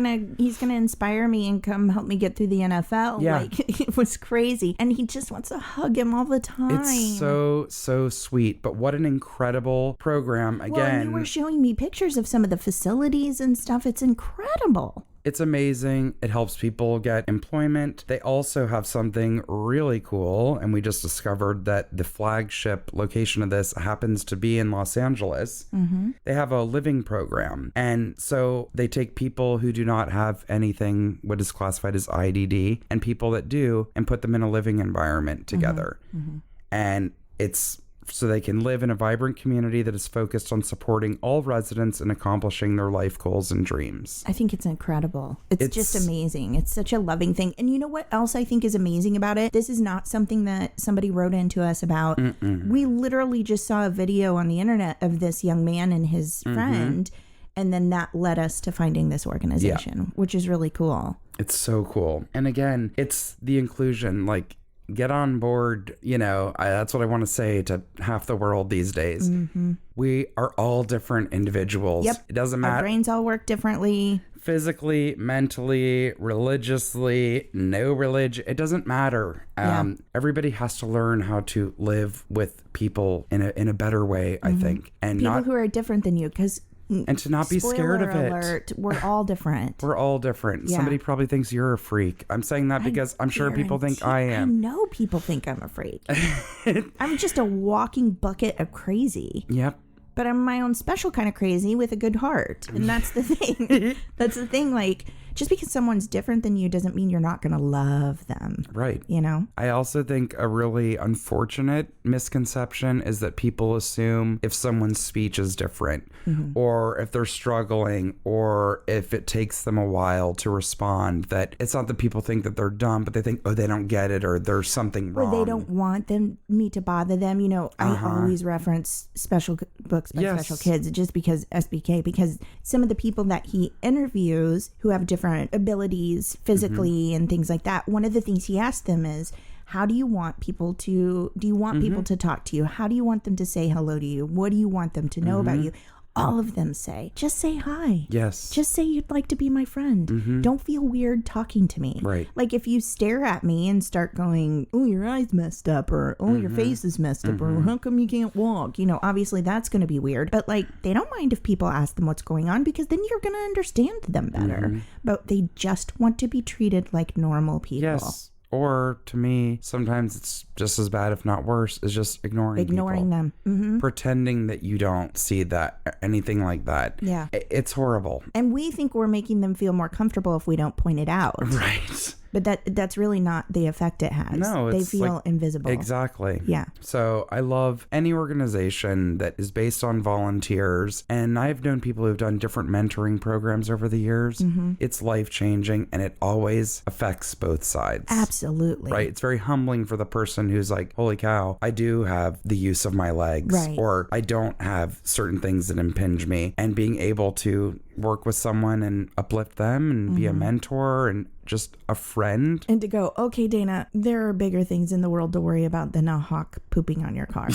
gonna inspire me and come help me get through the NFL.
Yeah.
Like, it was crazy, and he just wants to hug him all the time.
It's so sweet. But what an incredible program. Again,
well, and you were showing me pictures of some of the facilities and stuff. It's incredible.
It's amazing. It helps people get employment. They also have something really cool, and we just discovered that the flagship location of this happens to be in Los Angeles. They have a living program, and so they take people who do not have anything what is classified as IDD and people that do and put them in a living environment together. And it's so they can live in a vibrant community that is focused on supporting all residents and accomplishing their life goals and dreams.
I think it's incredible. It's just amazing. It's such a loving thing. And you know what else I think is amazing about it? This is not something that somebody wrote into us about. We literally just saw a video on the internet of this young man and his friend, and then that led us to finding this organization, which is really cool.
It's so cool. And again, it's the inclusion, like, get on board. That's what I want to say to half the world these days. We are all different individuals.
Yep.
It doesn't
Our
matter.
brains all work differently.
Physically, mentally, religiously, no religion. It doesn't matter. Everybody has to learn how to live with people in a better way, I think. And
People who are different than you, because...
And to not be scared of it.
Alert, we're all different.
We're all different.
Yeah.
Somebody probably thinks you're a freak. I'm saying that because I'm sure people think I am.
I know people think I'm a freak. I'm just a walking bucket of crazy.
Yep.
But I'm my own special kind of crazy with a good heart. And that's the thing. That's the thing. Like, just because someone's different than you doesn't mean you're not going to love them.
Right.
I
also think a really unfortunate misconception is that people assume if someone's speech is different or if they're struggling or if it takes them a while to respond, that it's not that people think that they're dumb, but they think, oh, they don't get it or there's something wrong.
Or they don't want me to bother them. I always reference special books by special kids just because SBK, because some of the people that he interviews who have different abilities physically and things like that, one of the things he asked them is, how do you want people to people to talk to you? How do you want them to say hello to you? What do you want them to know about you? All of them say, just say hi.
Yes.
Just say you'd like to be my friend. Don't feel weird talking to me.
Right.
Like if you stare at me and start going, oh, your eyes messed up, or oh, your face is messed up, or how come you can't walk? Obviously that's going to be weird. But like, they don't mind if people ask them what's going on because then you're going to understand them better. But they just want to be treated like normal people.
Yes. Or to me, sometimes it's just as bad, if not worse, is just ignoring people.
them.
Pretending that you don't see that, anything like that.
Yeah.
It's horrible.
And we think we're making them feel more comfortable if we don't point it out.
Right.
But that's really not the effect it has.
No,
they
it's
feel
like,
invisible.
Exactly.
Yeah.
So I love any organization that is based on volunteers. And I've known people who've done different mentoring programs over the years. It's life-changing and it always affects both sides.
Absolutely.
Right. It's very humbling for the person who's like, holy cow, I do have the use of my legs.
Right.
Or I don't have certain things that impinge me. And being able to work with someone and uplift them and be a mentor and just a friend.
And to go, okay, Dana, there are bigger things in the world to worry about than a hawk pooping on your car.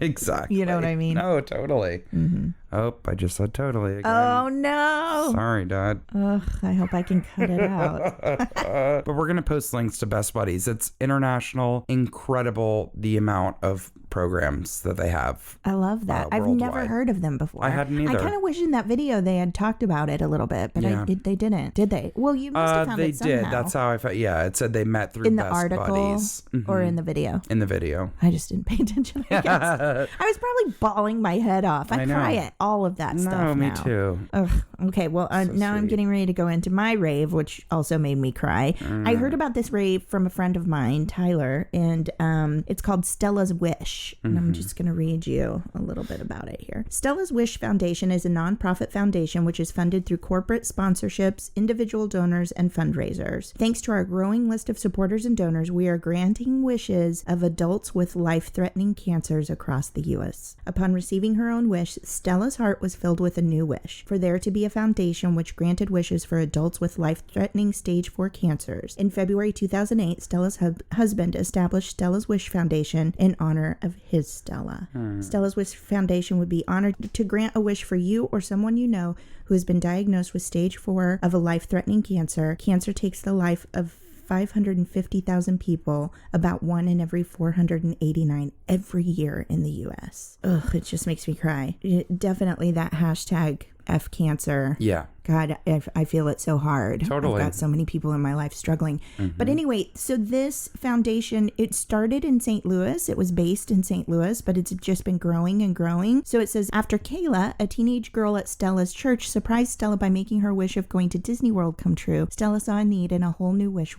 Exactly.
You know what I mean?
No, totally. Oh, I just said totally again.
Oh, no.
Sorry, Dad.
Ugh, I hope I can cut it out.
But we're going to post links to Best Buddies. It's international, incredible the amount of programs that they have.
I love that. I've never heard of them before.
I hadn't either.
I kind of wish in that video they had talked about it a little bit, but they didn't. Did they? Well, you must have found
they
it somehow.
did. That's how I felt. Yeah, it said they met through
in the
Best
article
Buddies.
or in the video.
In the video.
I just didn't pay attention. I guess. I was probably bawling my head off. I cry at all of that stuff
No, me
now.
too.
Ugh. Okay, well, now I'm getting ready to go into my rave, which also made me cry. I heard about this rave from a friend of mine, Tyler, and it's called Stella's Wish. And I'm just going to read you a little bit about it here. Stella's Wish Foundation is a nonprofit foundation which is funded through corporate sponsorships, individual donors, and fundraisers. Thanks to our growing list of supporters and donors, we are granting wishes of adults with life-threatening cancers across the U.S. Upon receiving her own wish, Stella's heart was filled with a new wish, for there to be a foundation which granted wishes for adults with life-threatening stage 4 cancers. In February 2008, Stella's husband established Stella's Wish Foundation in honor of his Stella. Stella's Wish Foundation would be honored to grant a wish for you or someone you know who has been diagnosed with stage 4 of a life-threatening cancer. Cancer takes the life of 550,000 people, about 1 in every 489 every year in the U.S. Ugh, it just makes me cry. Definitely that hashtag F cancer.
Yeah.
God, I feel it so hard.
Totally.
I've got so many people in my life struggling. But anyway, so this foundation, it started in St. Louis. It was based in St. Louis, but it's just been growing and growing. So it says, after Kayla, a teenage girl at Stella's church, surprised Stella by making her wish of going to Disney World come true, Stella saw a need and a whole new wish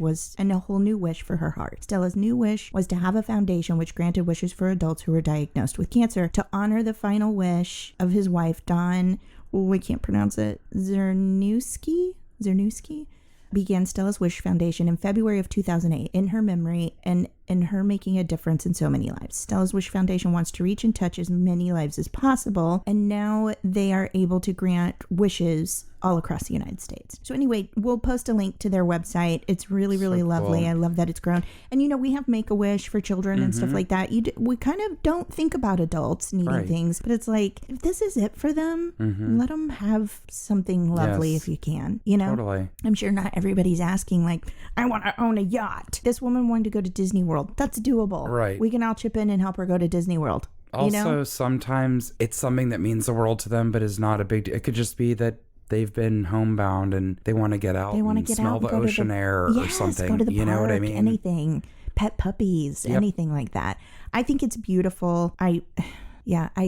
for her heart. Stella's new wish was to have a foundation which granted wishes for adults who were diagnosed with cancer. To honor the final wish of his wife, Dawn, we can't pronounce it, Zernewski, began Stella's Wish Foundation in February of 2008 in her memory, and in her making a difference in so many lives. Stella's Wish Foundation wants to reach and touch as many lives as possible, and now they are able to grant wishes all across the United States. So anyway, we'll post a link to their website. It's really, really lovely.
Cool.
I love that it's grown. And we have Make-A-Wish for children and stuff like that. We kind of don't think about adults needing things, but it's like, if this is it for them, let them have something lovely if you can,
Totally.
I'm sure not everybody's asking like, I want to own a yacht. This woman wanted to go to Disney World. That's doable.
Right.
We can all chip in and help her go to Disney World.
Also, sometimes it's something that means the world to them, but is not a big deal. It could just be that they've been homebound and they want to get out and smell the ocean air or something.
Go to the park,
know what I mean?
Anything. Pet puppies, anything like that. I think it's beautiful. I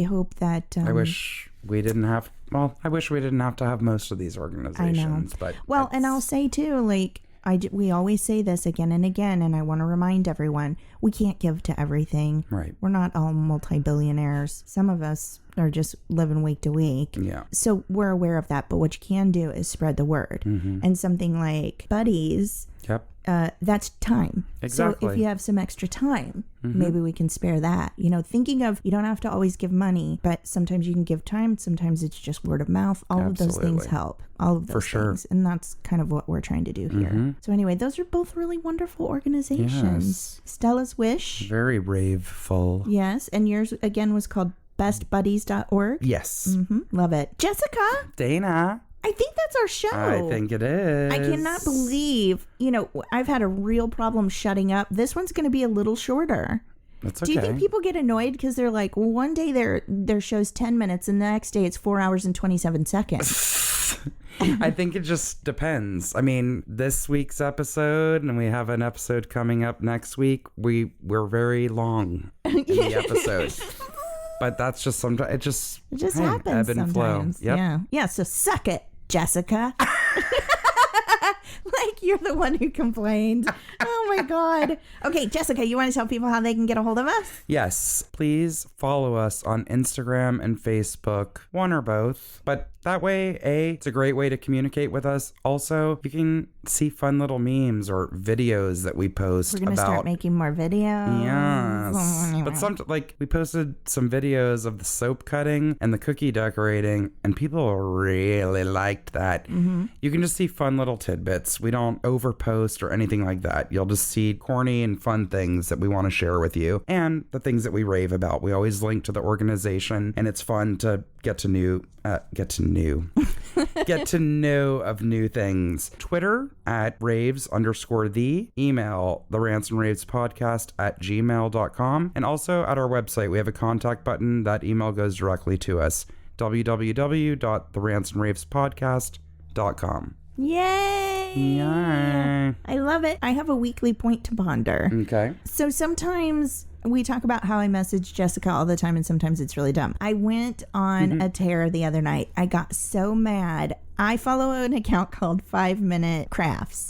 hope that...
I wish we didn't have... Well, I wish we didn't have to have most of these organizations.
I know. And I'll say too, like... we always say this again and again, and I want to remind everyone, we can't give to everything.
Right.
We're not all multi-billionaires. Some of us are just living week to week.
Yeah.
So we're aware of that, but what you can do is spread the word. And something like buddies, that's time.
Exactly.
So if you have some extra time, maybe we can spare that. Thinking of, you don't have to always give money, but sometimes you can give time. Sometimes it's just word of mouth. All of those things help. All of those things. And that's kind of what we're trying to do here. So anyway, those are both really wonderful organizations.
Yes.
Stella's Wish.
Very rave-ful.
Yes. And yours, again, was called bestbuddies.org.
Yes.
Love it. Jessica.
Dana.
I think that's our show.
I think it is.
I cannot believe, I've had a real problem shutting up. This one's going to be a little shorter.
That's okay.
Do you think people get annoyed because they're like, well, one day their show's 10 minutes and the next day it's 4 hours and 27 seconds?
I think it just depends. I mean, this week's episode, and we have an episode coming up next week, we're very long in the episode. But that's just sometimes, it just
happens
ebb and
sometimes.
flow. Yep.
Yeah, so suck it, Jessica. Like you're the one who complained. Oh my God. Okay, Jessica, you want to tell people how they can get a hold of us?
Yes. Please follow us on Instagram and Facebook, one or both. But that way, it's a great way to communicate with us. Also, you can see fun little memes or videos that we post.
We're going to start making more videos.
Yes. But we posted some videos of the soap cutting and the cookie decorating, and people really liked that. You can just see fun little tidbits. We don't overpost or anything like that. You'll just see corny and fun things that we want to share with you and the things that we rave about. We always link to the organization, and it's fun to get to know of new things. Twitter @Raves_the. Email the Rants and Raves podcast @gmail.com. And also at our website, we have a contact button. That email goes directly to us. www.therantsandravespodcast.com.
Yay!
Yay!
I love it. I have a weekly point to ponder.
Okay.
So sometimes we talk about how I message Jessica all the time, and sometimes it's really dumb. I went on a tear the other night. I got so mad. I follow an account called 5 Minute Crafts.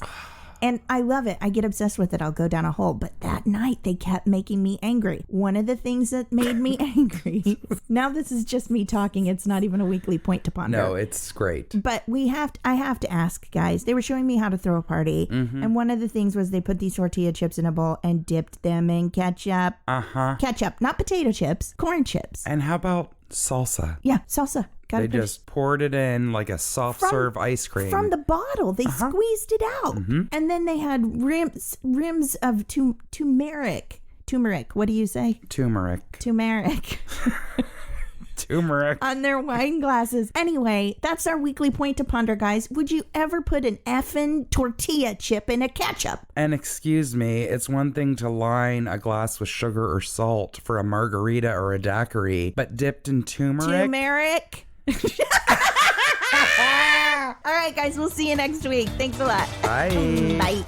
And I love it. I get obsessed with it. I'll go down a hole. But that night, they kept making me angry. One of the things that made me angry, now this is just me talking. It's not even a weekly point to ponder.
No, it's great.
But I have to ask, guys. They were showing me how to throw a party. And one of the things was they put these tortilla chips in a bowl and dipped them in ketchup. Ketchup, not potato chips, corn chips.
And how about salsa?
Yeah, salsa.
They just poured it in like a soft serve ice cream.
From the bottle. They squeezed it out. And then they had rims of turmeric. Turmeric. What do you say?
Turmeric.
Turmeric.
Turmeric.
On their wine glasses. Anyway, that's our weekly point to ponder, guys. Would you ever put an effing tortilla chip in a ketchup?
And excuse me, it's one thing to line a glass with sugar or salt for a margarita or a daiquiri, but dipped in turmeric?
Turmeric. All right, guys, we'll see you next week. Thanks a lot.
Bye.
Bye.